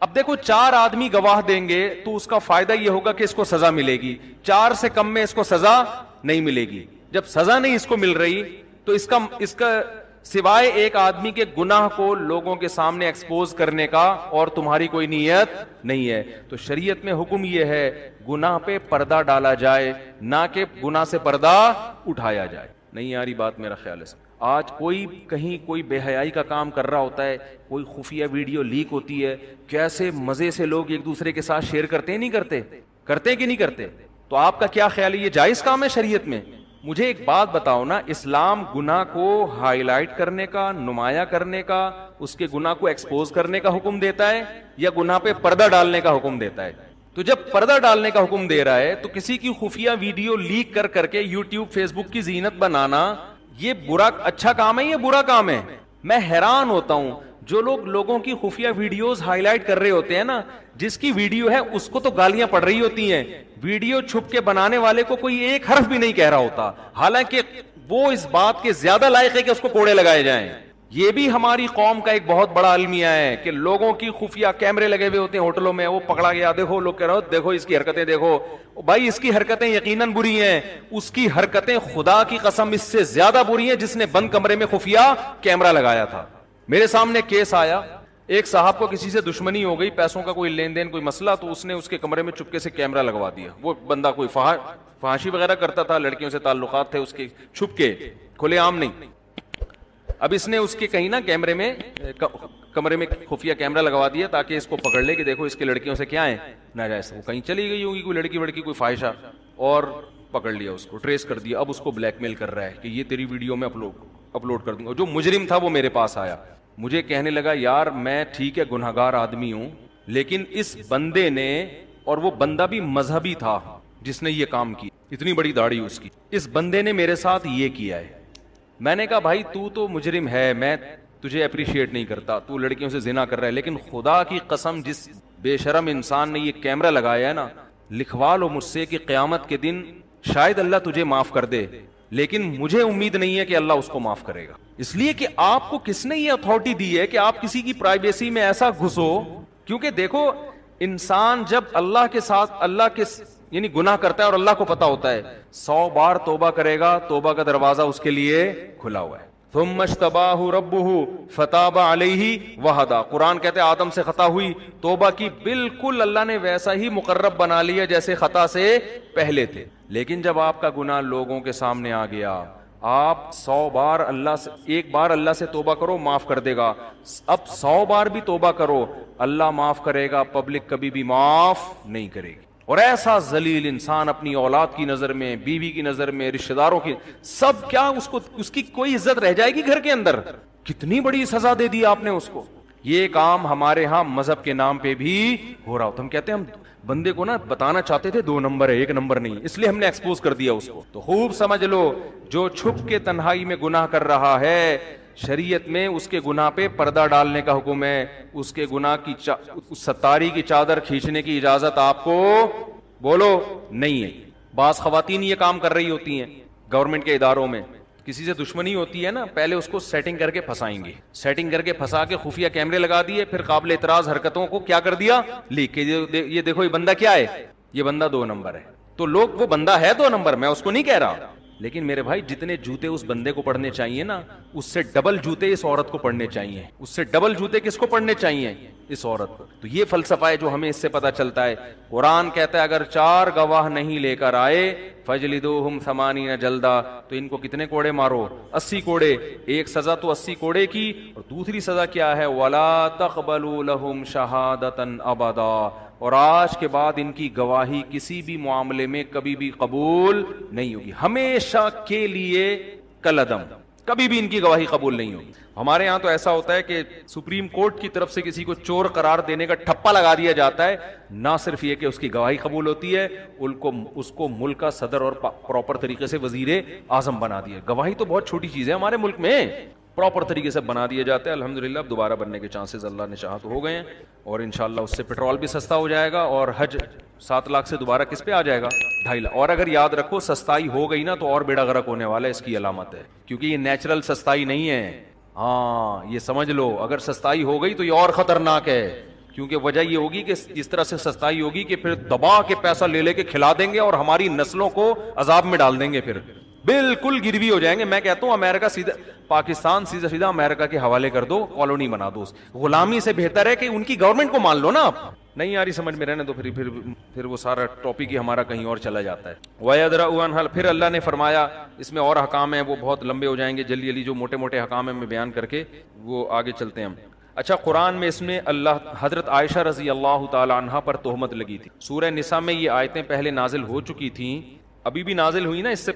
اب دیکھو 4 آدمی گواہ دیں گے تو اس کا فائدہ یہ ہوگا کہ اس کو سزا ملے گی, 4 سے کم میں اس کو سزا نہیں ملے گی. جب سزا نہیں اس کو مل رہی تو اس کا سوائے ایک آدمی کے گناہ کو لوگوں کے سامنے ایکسپوز کرنے کا اور تمہاری کوئی نیت نہیں ہے. تو شریعت میں حکم یہ ہے گناہ پہ پردہ ڈالا جائے, نہ کہ گناہ سے پردہ اٹھایا جائے. نہیں آ رہی بات میرا خیال ہے. آج کوئی کہیں کوئی بے حیائی کا کام کر رہا ہوتا ہے, کوئی خفیہ ویڈیو لیک ہوتی ہے, کیسے مزے سے لوگ ایک دوسرے کے ساتھ شیئر کرتے ہیں, نہیں کرتے, کرتے کہ نہیں کرتے. تو آپ کا کیا خیال ہے یہ جائز کام ہے شریعت میں؟ مجھے ایک بات بتاؤ نا, اسلام گناہ کو ہائی لائٹ کرنے کا, نمایاں کرنے کا, اس کے گناہ کو ایکسپوز کرنے کا حکم دیتا ہے یا گناہ پہ پردہ ڈالنے کا حکم دیتا ہے؟ تو جب پردہ ڈالنے کا حکم دے رہا ہے تو کسی کی خفیہ ویڈیو لیک کر کے یوٹیوب فیس بک کی زینت بنانا یہ برا اچھا کام ہے یا برا کام ہے؟ میں حیران ہوتا ہوں جو لوگوں کی خفیہ ویڈیوز ہائی لائٹ کر رہے ہوتے ہیں نا, جس کی ویڈیو ہے اس کو تو گالیاں پڑ رہی ہوتی ہیں, ویڈیو چھپ کے بنانے والے کو کوئی ایک حرف بھی نہیں کہہ رہا ہوتا, حالانکہ وہ اس بات کے زیادہ لائق ہے کہ اس کو کوڑے لگائے جائیں. یہ بھی ہماری قوم کا ایک بہت بڑا المیہ ہے کہ لوگوں کی خفیہ کیمرے لگے ہوئے ہوتے ہیں ہوٹلوں میں, وہ پکڑا گیا دیکھو, لوگ کہہ رہے ہو دیکھو اس کی حرکتیں دیکھو. بھائی اس کی حرکتیں یقیناً بری ہیں, اس کی حرکتیں خدا کی قسم اس سے زیادہ بری ہیں جس نے بند کمرے میں خفیہ کیمرہ لگایا تھا. میرے سامنے کیس آیا, ایک صاحب کو کسی سے دشمنی ہو گئی, پیسوں کا کوئی لین دین کوئی مسئلہ, تو اس نے اس کے کمرے میں چپکے سے کیمرہ لگوا دیا. وہ بندہ کوئی فحاشی وغیرہ کرتا تھا, لڑکیوں سے تعلقات تھے اس کے, چھپ کے, کھلے عام نہیں. اب اس نے اس کے کہیں نا کمرے میں خفیہ کیمرہ لگوا دیا تاکہ اس کو پکڑ لے کہ دیکھو اس کے لڑکیوں سے کیا ہے ناجائز. وہ کہیں چلی گئی ہوگی کوئی لڑکی کوئی فاحشہ, اور پکڑ لیا, اس کو ٹریس کر دیا. اب اس کو بلیک میل کر رہا ہے کہ یہ تیری ویڈیو میں اپلوڈ کر دوں گا. جو مجرم تھا وہ میرے پاس آیا, مجھے کہنے لگا یار میں ٹھیک ہے گنہگار آدمی ہوں, لیکن اس بندے نے, اور وہ بندہ بھی مذہبی تھا جس نے یہ کام کی, اتنی بڑی داڑھی اس کی, اس بندے نے میرے ساتھ یہ کیا ہے. میں نے کہا بھائی تو مجرم ہے, میں تجھے اپریشیٹ نہیں کرتا, تو لڑکیوں سے زنا کر رہا ہے, لیکن خدا کی قسم جس بے شرم انسان نے یہ کیمرہ لگایا ہے نا, لکھوا لو مجھ سے کہ قیامت کے دن شاید اللہ تجھے معاف کر دے, لیکن مجھے امید نہیں ہے کہ اللہ اس کو معاف کرے گا. اس لیے کہ آپ کو کس نے یہ اتھارٹی دی ہے کہ آپ کسی کی پرائیویسی میں ایسا گھسو؟ کیونکہ دیکھو انسان جب اللہ کے ساتھ یعنی گناہ کرتا ہے اور اللہ کو پتا ہوتا ہے, 100 بار توبہ کرے گا, توبہ کا دروازہ اس کے لیے کھلا ہوا ہے. ثم اجتباہ ربہ فتاب علیہ وہدی. قرآن کہتے ہیں آدم سے خطا ہوئی, توبہ کی, بالکل اللہ نے ویسا ہی مقرب بنا لیا جیسے خطا سے پہلے تھے. لیکن جب آپ کا گناہ لوگوں کے سامنے آ گیا, آپ 100 بار اللہ سے, ایک بار اللہ سے توبہ کرو معاف کر دے گا, اب 100 بار بھی توبہ کرو اللہ معاف کرے گا, پبلک کبھی بھی معاف نہیں کرے گی. اور ایسا ذلیل انسان اپنی اولاد کی نظر میں, بیوی کی نظر میں, رشتہ داروں کی, سب کیا اس کی کوئی عزت رہ جائے گی گھر کے اندر؟ کتنی بڑی سزا دے دی آپ نے اس کو. یہ کام ہمارے ہاں مذہب کے نام پہ بھی ہو رہا ہوتا. ہم کہتے ہیں ہم بندے کو نا بتانا چاہتے تھے 2 نمبر ہے 1 نمبر نہیں, اس لیے ہم نے ایکسپوز کر دیا اس کو. تو خوب سمجھ لو, جو چھپ کے تنہائی میں گناہ کر رہا ہے, شریعت میں اس کے گناہ پہ پردہ ڈالنے کا حکم ہے, اس کے گناہ کی ستاری کی چادر کھینچنے کی اجازت آپ کو بولو نہیں ہے. بعض خواتین یہ کام کر رہی ہوتی ہیں گورنمنٹ کے اداروں میں, کسی سے دشمنی ہوتی ہے نا, پہلے اس کو سیٹنگ کر کے پھنسائیں گے, سیٹنگ کر کے پھنسا کے خفیہ کیمرے لگا دیے, پھر قابل اعتراض حرکتوں کو کیا کر دیا لیک, یہ دیکھو یہ بندہ کیا ہے, یہ بندہ 2 نمبر ہے. تو لوگ, وہ بندہ ہے 2 نمبر, میں اس کو نہیں کہہ رہا, لیکن میرے بھائی جتنے جوتے اس بندے کو پڑھنے چاہیے نا، اس سے ڈبل جوتے اس عورت کو پڑھنے چاہیے، اس سے ڈبل جوتے کس کو پڑھنے چاہیے؟ اس عورت کو۔ تو یہ فلسفہ ہے جو ہمیں اس سے پتہ چلتا ہے۔ قرآن کہتا ہے اگر 4 گواہ نہیں لے کر آئے فجلدوہم 80 جلدہ، تو ان کو کتنے کوڑے مارو؟ 80 کوڑے۔ ایک سزا تو 80 کوڑے کی، اور دوسری سزا کیا ہے؟ ولا تقبلوا لهم شہادتا ابدا، اور آج کے بعد ان کی گواہی کسی بھی معاملے میں کبھی بھی قبول نہیں ہوگی، ہمیشہ کے لیے کالعدم، کبھی بھی ان کی گواہی قبول نہیں ہوگی۔ ہمارے ہاں تو ایسا ہوتا ہے کہ سپریم کورٹ کی طرف سے کسی کو چور قرار دینے کا ٹھپا لگا دیا جاتا ہے، نہ صرف یہ کہ اس کی گواہی قبول ہوتی ہے، اس کو ملک کا صدر اور پراپر طریقے سے وزیر اعظم بنا دیا۔ گواہی تو بہت چھوٹی چیز ہے ہمارے ملک میں، پراپر طریقے سے بنا دیے جاتے ہیں۔ الحمدللہ اب دوبارہ بننے کے چانسز اللہ نے چاہا تو ہو گئے ہیں، اور انشاءاللہ اس سے پیٹرول بھی سستا ہو جائے گا، اور حج 7 لاکھ سے دوبارہ کس پہ آ جائے گا؟ 2.5 لاکھ۔ اور اگر یاد رکھو سستائی ہو گئی نا تو اور بیڑا غرق ہونے والا ہے، اس کی علامت ہے، کیونکہ یہ نیچرل سستائی نہیں ہے۔ ہاں یہ سمجھ لو، اگر سستائی ہو گئی تو یہ اور خطرناک ہے، کیونکہ وجہ یہ ہوگی کہ اس طرح سے سستائی ہوگی کہ پھر دبا کے پیسہ لے کے کھلا دیں گے اور ہماری نسلوں کو عذاب میں ڈال دیں گے، پھر بالکل گروی ہو جائیں گے۔ میں کہتا ہوں امریکہ سیدھا پاکستان سیدھا امریکہ کے حوالے کر دو، کالونی بنا دو۔ غلامی سے بہتر ہے کہ ان کی گورنمنٹ کو مان لو نا آپ۔ نہیں آ رہی سمجھ میں رہنے تو پھر وہ سارا ٹاپک ہی ہمارا کہیں اور چلا جاتا ہے۔ وَيَدْرَأُ عَنْهَا، پھر اللہ نے فرمایا، اس میں اور حکام ہیں وہ بہت لمبے ہو جائیں گے، جلدی جلدی جو موٹے موٹے حکام ہیں میں بیان کر کے وہ آگے چلتے ہیں ہم۔ اچھا قرآن میں اس میں حضرت عائشہ رضی اللہ تعالی عنہا پر تہمت لگی تھی۔ سورہ نساء میں یہ آیتیں پہلے نازل ہو چکی تھیں، ابھی بھی نازل ہوئی نا، اس سے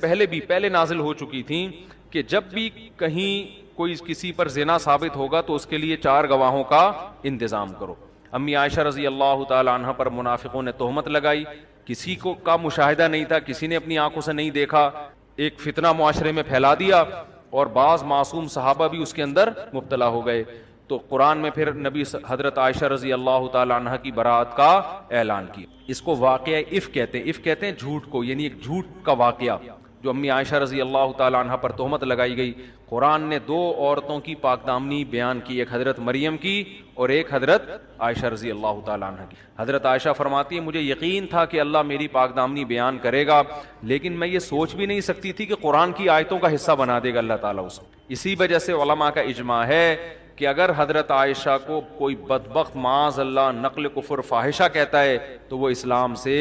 پہلے نازل ہو چکی تھیں کہ جب بھی کہیں کوئی کسی پر زنا ثابت ہوگا تو اس کے لیے 4 گواہوں کا انتظام کرو۔ امی عائشہ رضی اللہ تعالی عنہ پر منافقوں نے تہمت لگائی، کسی کو کا مشاہدہ نہیں تھا، کسی نے اپنی آنکھوں سے نہیں دیکھا، ایک فتنہ معاشرے میں پھیلا دیا، اور بعض معصوم صحابہ بھی اس کے اندر مبتلا ہو گئے۔ تو قرآن میں پھر نبی حضرت عائشہ رضی اللہ تعالی عنہ کی برات کا اعلان کیا۔ اس کو واقعہ افک کہتے ہیں، افک کہتے ہیں جھوٹ کو، یعنی ایک جھوٹ کا واقعہ جو امی عائشہ رضی اللہ تعالی عنہ پر تہمت لگائی گئی۔ قرآن نے 2 عورتوں کی پاک دامنی بیان کی، ایک حضرت مریم کی اور ایک حضرت عائشہ رضی اللہ تعالی عنہ کی۔ حضرت عائشہ فرماتی ہے مجھے یقین تھا کہ اللہ میری پاک دامنی بیان کرے گا، لیکن میں یہ سوچ بھی نہیں سکتی تھی کہ قرآن کی آیتوں کا حصہ بنا دے گا اللہ تعالیٰ اسے۔ اسی وجہ سے علماء کا اجماع ہے کہ اگر حضرت عائشہ کو کوئی بدبخت معاذ اللہ نقل کفر فاحشہ کہتا ہے تو وہ اسلام سے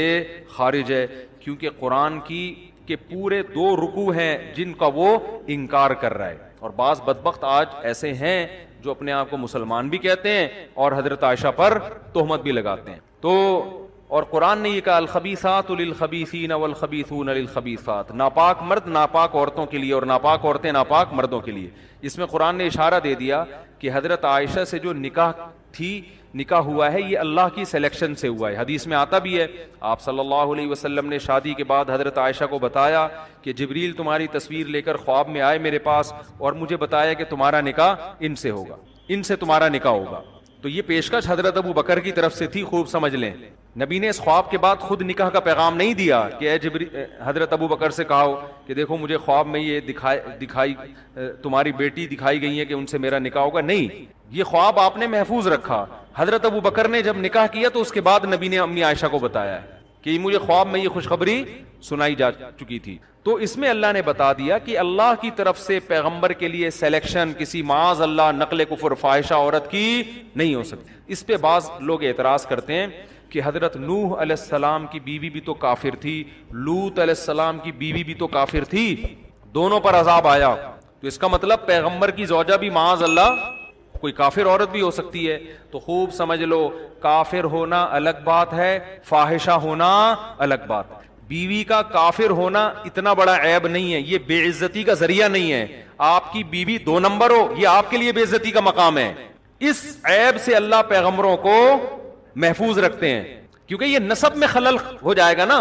خارج ہے، کیونکہ قرآن کی کہ پورے 2 رکوع ہیں جن کا وہ انکار کر رہا ہے، اور بعض بدبخت آج ایسے ہیں جو اپنے آپ کو مسلمان بھی کہتے ہیں اور حضرت عائشہ پر تہمت بھی لگاتے ہیں۔ تو اور قرآن نے یہ کہا الخبیثات للخبیثین والخبیثون للخبیثات، ناپاک مرد ناپاک عورتوں کے لیے اور ناپاک عورتیں ناپاک مردوں کے لیے۔ اس میں قرآن نے اشارہ دے دیا کہ حضرت عائشہ سے جو نکاح ہوا ہے یہ اللہ کی سلیکشن سے ہوا ہے۔ حدیث میں آتا بھی ہے، آپ صلی اللہ علیہ وسلم نے شادی کے بعد حضرت عائشہ کو بتایا کہ جبریل تمہاری تصویر لے کر خواب میں آئے میرے پاس اور مجھے بتایا کہ تمہارا نکاح ان سے ہوگا، ان سے تمہارا نکاح ہوگا۔ تو یہ پیشکش حضرت ابو بکر کی طرف سے تھی، خوب سمجھ لیں۔ نبی نے اس خواب کے بعد خود نکاح کا پیغام نہیں دیا کہ اے حضرت ابو بکر سے کہو کہ دیکھو مجھے خواب میں یہ دکھائی تمہاری بیٹی دکھائی گئی ہے کہ ان سے میرا نکاح ہوگا، نہیں، یہ خواب آپ نے محفوظ رکھا۔ حضرت ابو بکر نے جب نکاح کیا تو اس کے بعد نبی نے امی عائشہ کو بتایا کہ مجھے خواب میں یہ خوشخبری سنائی جا چکی تھی۔ تو اس میں اللہ نے بتا دیا کہ اللہ کی طرف سے پیغمبر کے لیے سلیکشن کسی معاذ اللہ نقل کفر فاحشہ عورت کی نہیں ہو سکتی۔ اس پہ بعض لوگ اعتراض کرتے ہیں کہ حضرت نوح علیہ السلام کی بیوی بھی تو کافر تھی، لوط علیہ السلام کی بیوی بھی تو کافر تھی، دونوں پر عذاب آیا، تو اس کا مطلب پیغمبر کی زوجہ بھی معاذ اللہ کوئی کافر عورت بھی ہو سکتی ہے۔ تو خوب سمجھ لو، کافر ہونا الگ بات ہے، فاحشہ ہونا الگ بات ہے۔ بیوی کا کافر ہونا اتنا بڑا عیب نہیں ہے، یہ بے عزتی کا ذریعہ نہیں ہے۔ آپ کی بیوی 2 نمبر ہو، یہ آپ کے لیے بے عزتی کا مقام ہے۔ اس عیب سے اللہ پیغمبروں کو محفوظ رکھتے ہیں، کیونکہ یہ نسب میں خلل ہو جائے گا نا۔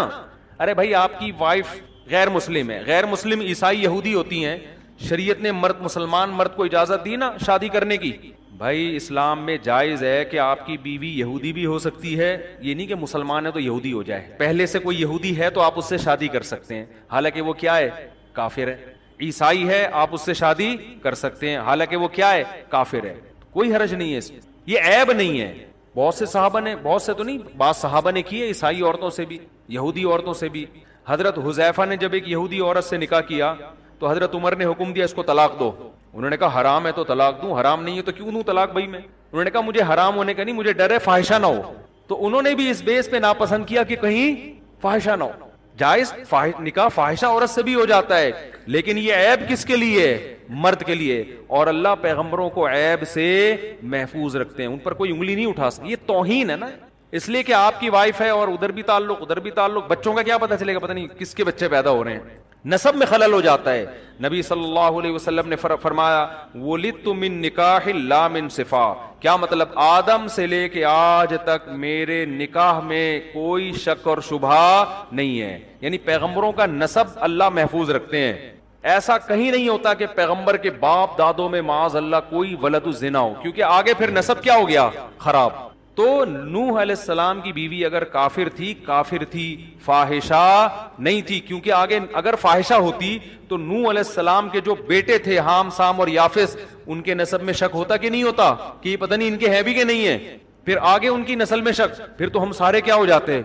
ارے بھائی آپ کی وائف غیر مسلم ہے، غیر مسلم عیسائی یہودی ہوتی ہیں، شریعت نے مسلمان مرد کو اجازت دی نا شادی کرنے کی۔ بھائی اسلام میں جائز ہے کہ آپ کی بیوی یہودی بھی ہو سکتی ہے، یہ نہیں کہ مسلمان ہے تو یہودی ہو جائے، پہلے سے کوئی یہودی ہے تو آپ اس سے شادی کر سکتے ہیں، حالانکہ وہ کیا ہے؟ کافر ہے۔ عیسائی ہے، آپ اس سے شادی کر سکتے ہیں، حالانکہ وہ کیا ہے؟ کافر ہے۔ کوئی حرج نہیں ہے اس میں، یہ عیب نہیں ہے۔ بہت سے صحابہ نے، بہت سے تو نہیں، بعض صحابہ نے کیے عیسائی عورتوں سے بھی، یہودی عورتوں سے بھی۔ حضرت حذیفہ نے جب ایک یہودی عورت سے نکاح کیا تو حضرت عمر نے حکم دیا اس کو طلاق دو. انہوں نے کہا حرام ہے تو طلاق دوں, حرام نہیں ہے تو کیوں دوں طلاق بھائی میں. انہوں نے کہا مجھے حرام ہونے کا نہیں, مجھے ڈر ہے فاحشہ نہ ہو. تو انہوں نے بھی اس بیس پہ ناپسند کیا کہ کہیں فاحشہ نہ ہو. جائز نکاح فاحشہ عورت سے بھی ہو جاتا ہے, لیکن یہ عیب کس کے لیے؟ مرد کے لیے. اور اللہ پیغمبروں کو عیب سے محفوظ رکھتے ہیں, ان پر کوئی انگلی نہیں اٹھا سکتی. یہ توہین ہے نا, اس لیے کہ آپ کی وائف ہے اور ادھر بھی تعلق ادھر بھی تعلق, بچوں کا کیا پتا چلے گا, پتہ نہیں کس کے بچے پیدا ہو رہے ہیں. نسب میں خلل ہو جاتا ہے. نبی صلی اللہ علیہ وسلم نے فرمایا ولدت من نکاح لا من صفا. کیا مطلب؟ آدم سے لے کے آج تک میرے نکاح میں کوئی شک اور شبہ نہیں ہے. یعنی پیغمبروں کا نسب اللہ محفوظ رکھتے ہیں. ایسا کہیں نہیں ہوتا کہ پیغمبر کے باپ دادوں میں معاذ اللہ کوئی ولد الزنا ہو, کیونکہ آگے پھر نسب کیا ہو گیا؟ خراب. تو نوح علیہ السلام کی بیوی اگر کافر تھی, فاحشہ نہیں تھی, کیونکہ آگے اگر فاحشہ ہوتی تو نوح علیہ السلام کے جو بیٹے تھے حام, سام اور یافس, ان کے نسب میں شک ہوتا کہ نہیں ہوتا کہ یہ پتہ نہیں ان کے ہے بھی کہ نہیں ہے. پھر آگے ان کی نسل میں شک, پھر تو ہم سارے کیا ہو جاتے؟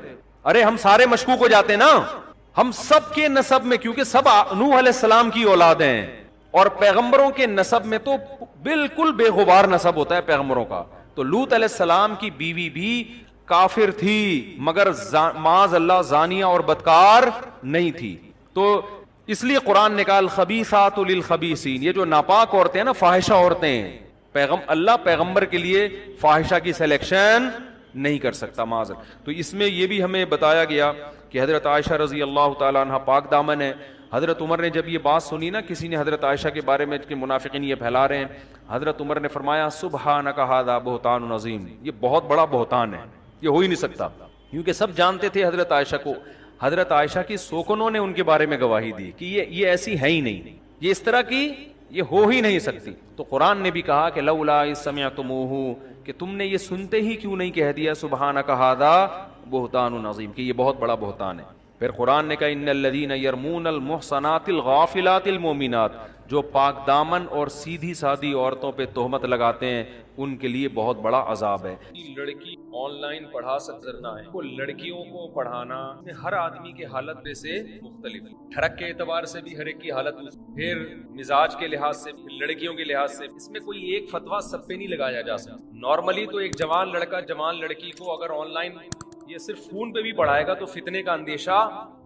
ارے ہم سارے مشکوک ہو جاتے نا, ہم سب کے نسب میں, کیونکہ سب نوح علیہ السلام کی اولاد ہیں. اور پیغمبروں کے نسب میں تو بالکل بے غبار نسب ہوتا ہے پیغمبروں کا. تو لوط علیہ السلام کی بیوی بھی کافر تھی, مگر معاذ اللہ زانیہ اور بدکار نہیں تھی. تو اس لیے قرآن نے کہا الخبیثات للخبیثین. یہ جو ناپاک عورتیں ہیں نا, فاحشہ عورتیں ہیں, اللہ پیغمبر کے لیے فاحشہ کی سلیکشن نہیں کر سکتا معاذ. تو اس میں یہ بھی ہمیں بتایا گیا کہ حضرت عائشہ رضی اللہ تعالیٰ عنہ پاک دامن ہے. حضرت عمر نے جب یہ بات سنی نا, کسی نے حضرت عائشہ کے بارے میں کہ منافقین یہ پھیلا رہے ہیں, حضرت عمر نے فرمایا سبحانک ھذا بہتان عظیم. یہ بہت بڑا بہتان ہے, یہ ہو ہی نہیں سکتا. کیونکہ سب جانتے تھے حضرت عائشہ کو. حضرت عائشہ کی سوکنوں نے ان کے بارے میں گواہی دی کہ یہ ایسی ہے ہی نہیں, یہ اس طرح کی یہ ہو ہی نہیں سکتی. تو قرآن نے بھی کہا کہ لولا اذ سمعتموہ, کہ تم نے یہ سنتے ہی کیوں نہیں کہہ دیا سبحانک ھذا بہتان عظیم, کہ یہ بہت بڑا بہتان ہے. پھر قرآن نے کہا ان الذین یرمون المحصنات الغافلات المؤمنات, جو پاک دامن اور سیدھی سادی عورتوں پہ تہمت لگاتے ہیں ان کے لیے بہت بڑا عذاب ہے. لڑکی آن لائن پڑھا سکنا ہے, وہ لڑکیوں کو پڑھانا ہر آدمی کے حالت پہ سے مختلف ہے. ٹھڑک کے اعتبار سے بھی ہر ایک کی حالت, پھر مزاج کے لحاظ سے, لڑکیوں کے لحاظ سے. اس میں کوئی ایک فتویٰ سب پہ نہیں لگایا جا سکتا. نارملی تو ایک جوان لڑکا جوان لڑکی کو اگر آن لائن یہ صرف فون پہ بھی پڑھائے گا تو فتنے کا اندیشہ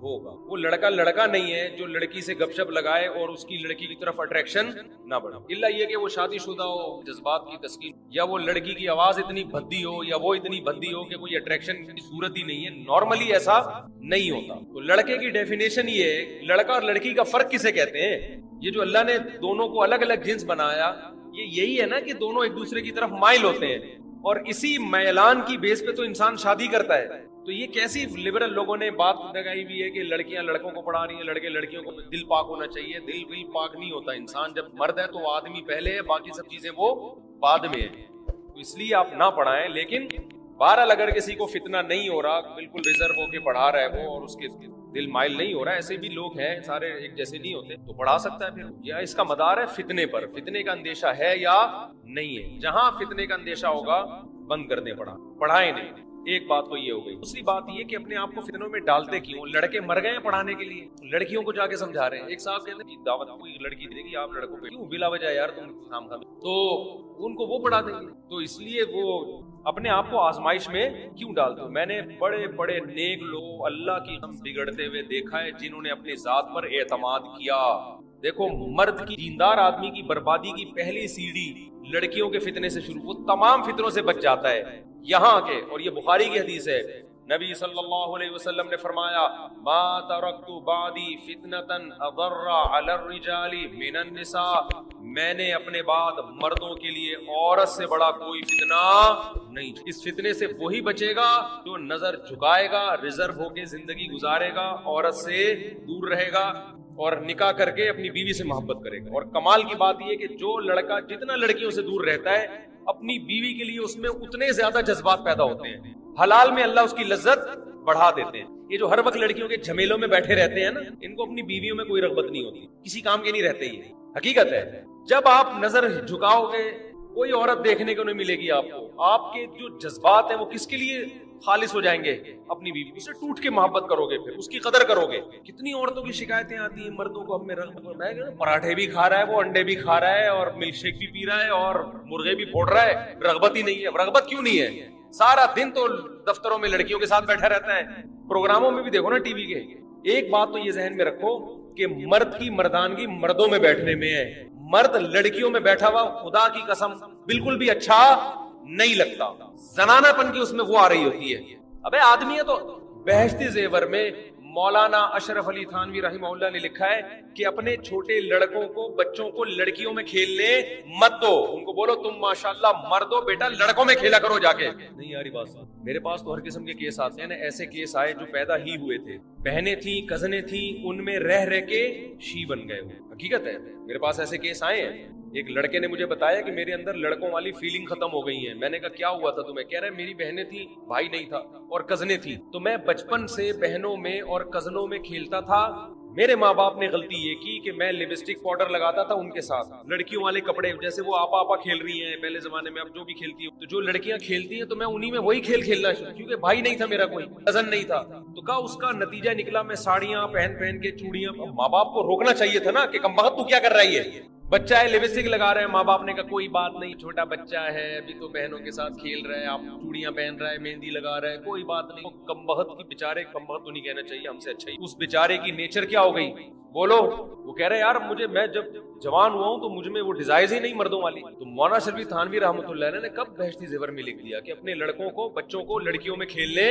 ہوگا. وہ لڑکا لڑکا نہیں ہے جو لڑکی سے گپ شپ لگائے اور اس کی لڑکی کی طرف اٹریکشن نہ بڑھے, الا یہ کہ وہ شادی شدہ ہو, جذبات کی تسکین, یا وہ لڑکی کی آواز اتنی بھدی ہو یا وہ اتنی بھدی ہو کہ کوئی اٹریکشن کی صورت ہی نہیں ہے. نارملی ایسا نہیں ہوتا. تو لڑکے کی ڈیفینیشن یہ ہے, لڑکا اور لڑکی کا فرق کسے کہتے ہیں؟ یہ جو اللہ نے دونوں کو الگ الگ جنس بنایا, یہ یہی ہے نا کہ دونوں ایک دوسرے کی طرف مائل ہوتے ہیں, اور اسی میلان کی بیس پہ تو انسان شادی کرتا ہے. تو یہ کیسی لبرل لوگوں نے بات لگائی ہوئی ہے کہ لڑکیاں لڑکوں کو پڑھا رہی ہیں, لڑکے لڑکیوں کو. دل پاک ہونا چاہیے. دل پاک نہیں ہوتا. انسان جب مرد ہے تو وہ آدمی پہلے ہے, باقی سب چیزیں وہ بعد میں ہے. تو اس لیے آپ نہ پڑھائیں. لیکن بہرحال اگر کسی کو فتنہ نہیں ہو رہا, بالکل ریزرو ہو کے پڑھا رہا ہے وہ, اور اس کے دل مائل نہیں ہو رہا, ایسے بھی لوگ ہیں, سارے ایک جیسے نہیں ہوتے, تو پڑھا سکتا ہے. پھر یا اس کا مدار ہے فتنے پر, فتنے کا اندیشہ ہے یا نہیں ہے. جہاں فتنے کا اندیشہ ہوگا بند کر دیں, پڑھائیں نہیں. ایک بات تو یہ ہو گئی. دوسری بات یہ کہ اپنے آپ کو فتنوں میں ڈالتے کیوں؟ لڑکے مر گئے ہیں پڑھانے کے لیے, لڑکیوں کو جا کے سمجھا رہے ہیں. ایک صاحب کہتے ہیں دعوت کوئی لڑکی دے گی, آپ لڑکوں پہ کیوں بلا وجہ یار تم کام کر, تو ان کو وہ پڑھا دیں گے. تو اس لیے وہ اپنے آپ کو آزمائش میں کیوں ڈالتے ہو؟ میں نے بڑے بڑے نیک لوگ اللہ کی بگڑتے ہوئے دیکھا ہے جنہوں نے اپنی ذات پر اعتماد کیا. دیکھو, مرد کی دیندار آدمی کی بربادی کی پہلی سیڑھی لڑکیوں کے فتنے سے شروع, وہ تمام فتنوں سے بچ جاتا ہے یہاں کے. اور یہ بخاری کی حدیث ہے, نبی صلی اللہ علیہ وسلم نے فرمایا ما ترکت بعدی فتنة اضر علی الرجال من النساء, میں نے اپنے بعد مردوں کے لیے عورت سے بڑا کوئی فتنہ نہیں. اس فتنے سے وہی بچے گا جو نظر جھکائے گا, ریزرو ہو کے زندگی گزارے گا, عورت سے دور رہے گا اور نکاح کر کے اپنی بیوی سے محبت کرے گا. اور کمال کی بات یہ کہ جو لڑکا جتنا لڑکیوں سے دور رہتا ہے, اپنی بیوی کے لیے اس میں اتنے زیادہ جذبات پیدا ہوتے ہیں. حلال میں اللہ اس کی لذت بڑھا دیتے ہیں. یہ جو ہر وقت لڑکیوں کے جھمیلوں میں بیٹھے رہتے ہیں نا, ان کو اپنی بیویوں میں کوئی رغبت نہیں ہوتی, کسی کام کے نہیں رہتے. یہ حقیقت ہے. جب آپ نظر جھکاؤ گے کوئی عورت دیکھنے کو نہیں ملے گی آپ کو. آپ کے جو جذبات ہیں وہ کس کے لیے خالص ہو جائیں گے اپنی بیوی، اسے ٹوٹ کے محبت کرو گے، پھر اس کی قدر کرو گے. کتنی عورتوں کی شکایتیں آتی ہیں مردوں کو ہم میں رغبت، میں پراٹھے بھی کھا رہا ہے وہ، انڈے بھی کھا رہا ہے اور ملک شیک بھی پی رہا ہے اور مرغے بھی پھوڑ رہا ہے، رغبت ہی نہیں ہے. رغبت کیوں نہیں ہے؟ سارا دن تو دفتروں میں لڑکیوں کے ساتھ بیٹھا رہتا ہے، پروگراموں میں بھی دیکھو نا ٹی وی کے. ایک بات تو یہ ذہن میں رکھو کہ مرد کی مردانگی مردوں میں بیٹھنے میں ہے. مرد لڑکیوں میں بیٹھا ہوا خدا کی قسم بالکل بھی اچھا نہیں لگتا، زنانہ پن کی اس میں وہ آ رہی ہوتی ہے. ابے آدمی ہے تو بہشتی زیور میں مولانا اشرف علی تھانوی رحمہ اللہ نے لکھا ہے کہ اپنے چھوٹے لڑکوں کو، بچوں کو لڑکیوں میں کھیلنے مت دو. ان کو بولو تم ماشاءاللہ مرد ہو بیٹا، لڑکوں میں کھیلا کرو جا کے. نہیں یاری بات، میرے پاس تو ہر قسم کے کیس آتے ہیں نا. ایسے کیس آئے جو پیدا ہی ہوئے تھے، بہنیں تھیں، کزنیں تھیں، ان میں رہ کے شی بن گئے. حقیقت ہے میرے پاس ایسے کیس آئے ہیں. ایک لڑکے نے مجھے بتایا کہ میرے اندر لڑکوں والی فیلنگ ختم ہو گئی ہے. میں نے کہا کیا ہوا تھا تمہیں؟ کہہ رہے میری بہنیں تھیں، بھائی نہیں تھا، اور کزنیں تھیں، تو میں بچپن سے بہنوں میں اور کزنوں میں کھیلتا تھا. میرے ماں باپ نے غلطی یہ کی کہ میں لپسٹک پاؤڈر لگاتا تھا ان کے ساتھ، لڑکیوں والے کپڑے، جیسے وہ آپا کھیل رہی ہیں پہلے زمانے میں، اب جو بھی کھیلتی ہیں تو جو لڑکیاں کھیلتی ہیں تو میں انہی میں وہی کھیل کھیلنا شروع، کیونکہ بھائی نہیں تھا میرا، کوئی کزن نہیں تھا. تو کہا اس کا نتیجہ نکلا میں ساڑیاں پہن کے، چوڑیاں. ماں باپ کو روکنا چاہیے تھا نا کہ کم بخت تو کیا کر رہی ہے، بچہ ہے لپسٹک لگا رہے ہیں. ماں باپ نے کہا کوئی بات نہیں، چھوٹا بچہ ہے ابھی تو بہنوں کے ساتھ کھیل رہا ہے، آپ چوڑیاں پہن رہا ہے، مہندی لگا رہا ہے، کوئی بات نہیں. کم بخت کی بیچارے، کم بخت تو نہیں کہنا چاہیے، ہم سے اچھا ہی. اس بیچارے کی نیچر کیا ہو گئی بولو؟ وہ کہہ رہے یار میں جب جوان ہوا ہوں تو مجھ میں وہ ڈیزائرز ہی نہیں مردوں والی. تو مولانا شرفی تھانوی رحمۃ اللہ علیہ نے کب بہشتی زیور میں لکھ دیا کہ اپنے لڑکوں کو، بچوں کو لڑکیوں میں کھیلنے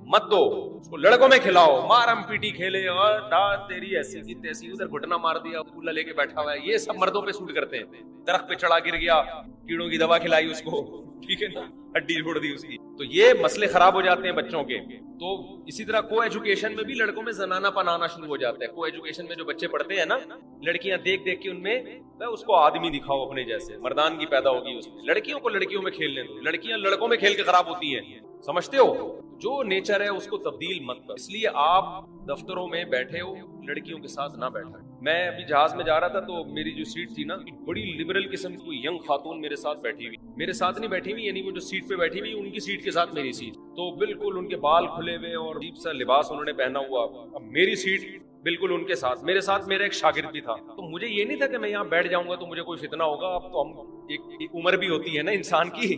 مت دو، اس کو لڑکوں میں کھلاؤ. مارم پیٹی کھیلے اور تیری ایسی کی تیسی، ادھر گھٹنا مار دیا، پولا لے کے بیٹھا ہوا ہے، یہ سب مردوں پہ سوٹ کرتے ہیں. درخت پہ چڑھا گر گیا، کیڑوں کی دوا کھلائی اس کو، ٹھیک ہے نا، ہڈی چھوڑ دی اس کی، تو یہ مسئلے خراب ہو جاتے ہیں بچوں کے. تو اسی طرح کو ایجوکیشن میں بھی لڑکوں میں زنانہ پن آنا شروع ہو جاتا ہے. کو ایجوکیشن میں جو بچے پڑھتے ہیں نا، لڑکیاں دیکھ کے ان میں اس کو آدمی دکھاؤ اپنے جیسے، مردانگی پیدا ہوگی اس میں. لڑکیوں کو لڑکیوں میں کھیلنے دو، لڑکیاں لڑکوں میں کھیل کے خراب ہوتی ہیں. سمجھتے ہو؟ جو نیچر ہے اس کو تبدیل مت کر. اس لیے آپ دفتروں میں بیٹھے ہو، لڑکیوں کے ساتھ نہ بیٹھا. میں ابھی جہاز میں جا رہا تھا تو میری جو سیٹ تھی نا، بڑی لبرل قسم کی کوئی ینگ خاتون میرے ساتھ بیٹھی ہوئی، میرے ساتھ نہیں بیٹھی ہوئی، یعنی وہ جو سیٹ پہ بیٹھی ہوئی ان کی سیٹ کے ساتھ میری سیٹ، تو بالکل ان کے بال کھلے ہوئے اور عجیب سا لباس انہوں نے پہنا ہوا. اب میری سیٹ بالکل ان کے ساتھ، میرے ساتھ میرا ایک شاگرد بھی تھا. تو مجھے یہ نہیں تھا کہ میں یہاں بیٹھ جاؤں گا تو مجھے کوئی فتنہ ہوگا. اب تو ہم ایک عمر بھی ہوتی ہے نا انسان کی،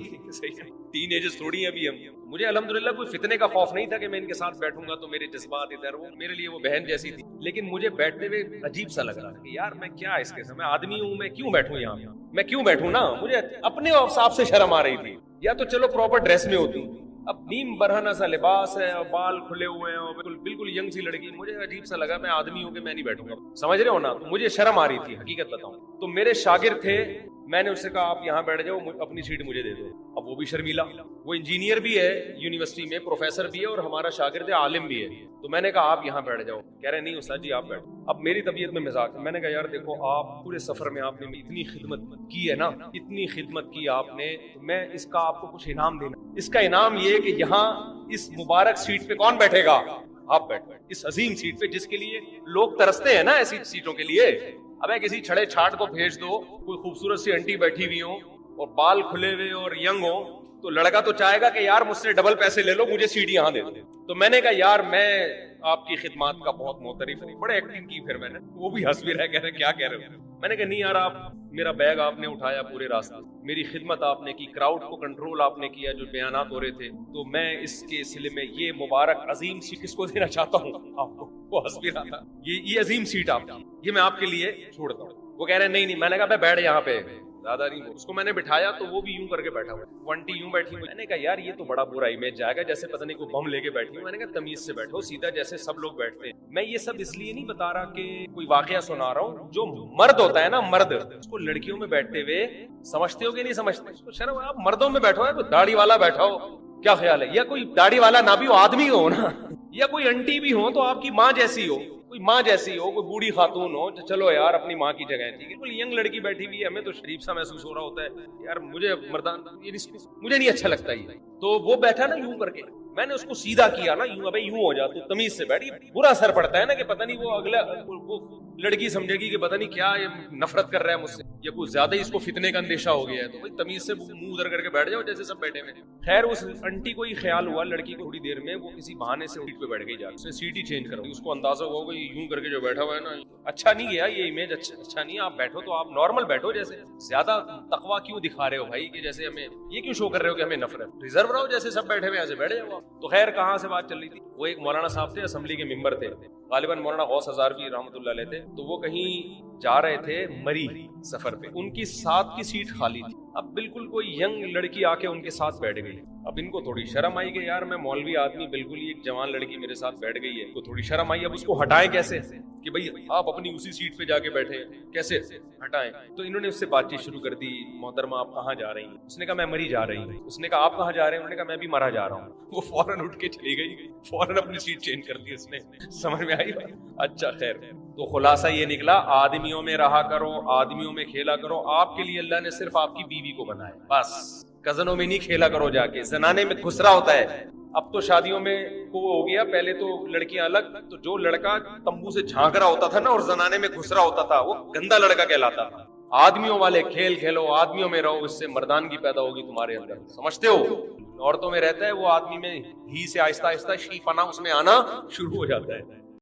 ٹین ایجز تھوڑی ہیں ابھی ہم. مجھے الحمدللہ کوئی فتنے کا خوف نہیں تھا کہ میں ان کے ساتھ بیٹھوں گا تو میرے جذبات ادھر، وہ میرے لیے وہ بہن جیسی تھی. لیکن مجھے بیٹھتے ہوئے عجیب سا لگ رہا تھا کہ یار میں کیا اس کے ساتھ، میں آدمی ہوں، میں کیوں بیٹھوں یہاں، میں کیوں بیٹھوں نا. مجھے اپنے حساب سے شرم آ رہی تھی. یا تو چلو پراپر ڈریس میں ہوتی، اب نیم برہنہ سا لباس ہے اور بال کھلے ہوئے ہیں اور بالکل ینگ سی لڑکی. مجھے عجیب سا لگا میں آدمی ہوں کہ میں نہیں بیٹھوں گا. سمجھ رہے ہو نا؟ مجھے شرم آ رہی تھی، حقیقت بتاؤں تو. میرے شاگرد تھے، میں نے اس سے کہا آپ یہاں بیٹھ جاؤ، اپنی سیٹ مجھے دے دو. اب وہ بھی شرمیلا، وہ انجینئر بھی ہے یونیورسٹی میں، پروفیسر بھی ہے اور ہمارا شاگرد ہے، عالم بھی ہے. تو میں نے کہا آپ یہاں بیٹھ جاؤ. کہہ رہے نہیں استاد جی آپ بیٹھو. اب میری طبیعت میں مزاق ہے. میں نے کہا یار دیکھو آپ پورے سفر میں آپ نے اتنی خدمت کی ہے نا، اتنی خدمت کی آپ نے، تو میں اس کا آپ کو کچھ انعام دینا. اس کا انعام یہ کہ یہاں اس مبارک سیٹ پہ کون بیٹھے گا؟ آپ بیٹھ، اس عظیم سیٹ پہ جس کے لیے لوگ ترستے ہیں نا، ایسی سیٹوں کے لیے. ابے کسی چھڑے چھاٹ کو بھیج دو، کوئی خوبصورت سی انٹی بیٹھی ہوئی ہو اور بال کھلے ہوئے اور ینگ ہو، تو لڑکا تو چاہے گا کہ یار مجھ سے ڈبل پیسے لے لو، مجھے سیٹ یہاں دے دو. تو میں نے کہا یار میں آپ کی خدمات کا بہت معترف ہوں. بڑے ایکٹنگ کی پھر میں نے، وہ بھی ہنس بھی رہے، کہہ رہے کیا کہہ رہے ہو. میں نے کہا نہیں یار، آپ میرا بیگ آپ نے اٹھایا پورے راستے، میری خدمت آپ نے کی، کراؤڈ کو کنٹرول آپ نے کیا جو بیانات ہو رہے تھے، تو میں اس کے سلسلے میں یہ مبارک عظیم سیٹ کس کو دینا چاہتا ہوں آپ کو. وہ ہنس بھی رہا تھا. یہ عظیم سیٹ آپ کی، یہ میں آپ کے لیے چھوڑتا ہوں. وہ کہہ رہے نہیں. میں نے کہا بیٹھ یہاں پہ، زیادہ نہیں. اس کو میں نے بٹھایا تو وہ بھی یوں کر کے بیٹھا ہوا، ونٹی یوں بیٹھی ہوئی. میں نے کہا یار یہ تو بڑا برا امیج جائے گا، جیسے پتہ نہیں کوئی بم لے کے بیٹھی ہوں. میں نے کہا تمیز سے بیٹھو، سیدھا جیسے سب لوگ بیٹھتے ہیں. میں یہ سب اس لیے نہیں بتا رہا کہ کوئی واقعہ سنا رہا ہوں. جو مرد ہوتا ہے نا، مرد، اس کو لڑکیوں میں بیٹھتے ہوئے سمجھتے ہو کہ نہیں سمجھتے؟ اس کو شرم. آپ مردوں میں بیٹھو، کوئی داڑھی والا بیٹھا ہو، کیا خیال ہے؟ یا کوئی داڑھی والا نہ بھی ہو، آدمی ہو نا، یا کوئی انٹی بھی ہو تو آپ کی ماں جیسی ہو، کوئی ماں جیسی ہو، کوئی بوڑھی خاتون ہو، چلو یار اپنی ماں کی جگہ ہے. ٹھیک ہے، کوئی ینگ لڑکی بیٹھی ہوئی ہے، ہمیں تو شریف سا محسوس ہو رہا ہوتا ہے یار، مجھے مردان مجھے نہیں اچھا لگتا یہ. تو وہ بیٹھا نا یوں کر کے. میں نے اس کو سیدھا کیا نا یوں، ابے یوں ہو جا تو تمیز سے بیٹھ. برا اثر پڑتا ہے نا کہ پتہ نہیں وہ اگلا وہ لڑکی سمجھے گی کہ پتہ نہیں کیا یہ نفرت کر رہا ہے مجھ سے یا کچھ زیادہ ہی اس کو فتنے کا اندیشہ ہو گیا ہے. تو بھائی تمیز سے منہ ادھر کر کے بیٹھ جاؤ جیسے سب بیٹھے ہوئے. خیر اس انٹی کو ہی خیال ہوا لڑکی کو تھوڑی دیر میں وہ کسی بہانے سے سیٹ پہ بیٹھ گئی. جا اس نے سیٹ ہی چینج کر دی. اس کو اندازہ ہوا کہ یوں کر کے جو بیٹھا ہوا ہے نا اچھا نہیں گیا یہ امیج اچھا نہیں. آپ بیٹھو تو آپ نارمل بیٹھو, جیسے زیادہ تقویٰ کیوں دکھا رہے ہو بھائی کہ جیسے ہمیں یہ کیوں شو کر رہے ہو کہ ہمیں نفرت. ریزرو رہو جیسے سب بیٹھے ہوئے ایسے بیٹھے جاؤ. تو خیر کہاں سے بات چل رہی تھی, وہ ایک مولانا صاحب تھے اسمبلی کے ممبر تھے, غالباً مولانا غوث ہزاروی رحمۃ اللہ علیہ تھے. تو وہ کہیں جا رہے تھے مری سفر پہ, ان کی ساتھ کی سیٹ خالی تھی. اب بالکل کوئی ینگ لڑکی آ کے ان کے ساتھ بیٹھ گئی. اب ان کو تھوڑی شرم آئی کہ یار میں مولوی آدمی, بالکل ہی ایک جوان لڑکی میرے ساتھ بیٹھ گئی ہے, کو تھوڑی شرم آئی. اب اس کو ہٹائیں کیسے کہ بھئی آپ اپنی اسی سیٹ پہ جا کے بیٹھے, کیسے ہٹائیں. تو انہوں نے اس سے بات چیت شروع کر دی, محترمہ آپ کہاں جا رہی ہیں؟ اس نے کہا میں مری جا رہی ہوں. اس نے کہا آپ کہاں جا رہے ہیں؟ انہوں نے کہا میں بھی مرا جا رہا ہوں. وہ فوراً اٹھ کے چلی گئی, فوراً اپنی سیٹ چینج کر دی اس نے. سمجھ میں آئی بھائی؟ اچھا خیر, تو خلاصہ یہ نکلا آدمیوں میں رہا کرو, آدمیوں میں کھیلا کرو. آپ کے لیے اللہ نے صرف آپ کی بیوی کو بنایا, بس کزنوں میں نہیں کھیلا کرو جا کے. زنانے میں گھسرا ہوتا ہے. اب تو شادیوں میں کو ہو گیا, پہلے تو لڑکیاں الگ, تو جو لڑکا تمبو سے جھانک رہا ہوتا تھا نا اور زنانے میں گھسرا ہوتا تھا وہ گندا لڑکا کہلاتا تھا. آدمیوں والے کھیل کھیلو, آدمیوں میں رہو, اس سے مردانگی پیدا ہوگی تمہارے اندر. سمجھتے ہو؟ عورتوں میں رہتا ہے وہ آدمی میں ہی سے آہستہ آہستہ شی پنا اس میں آنا شروع ہو جاتا ہے.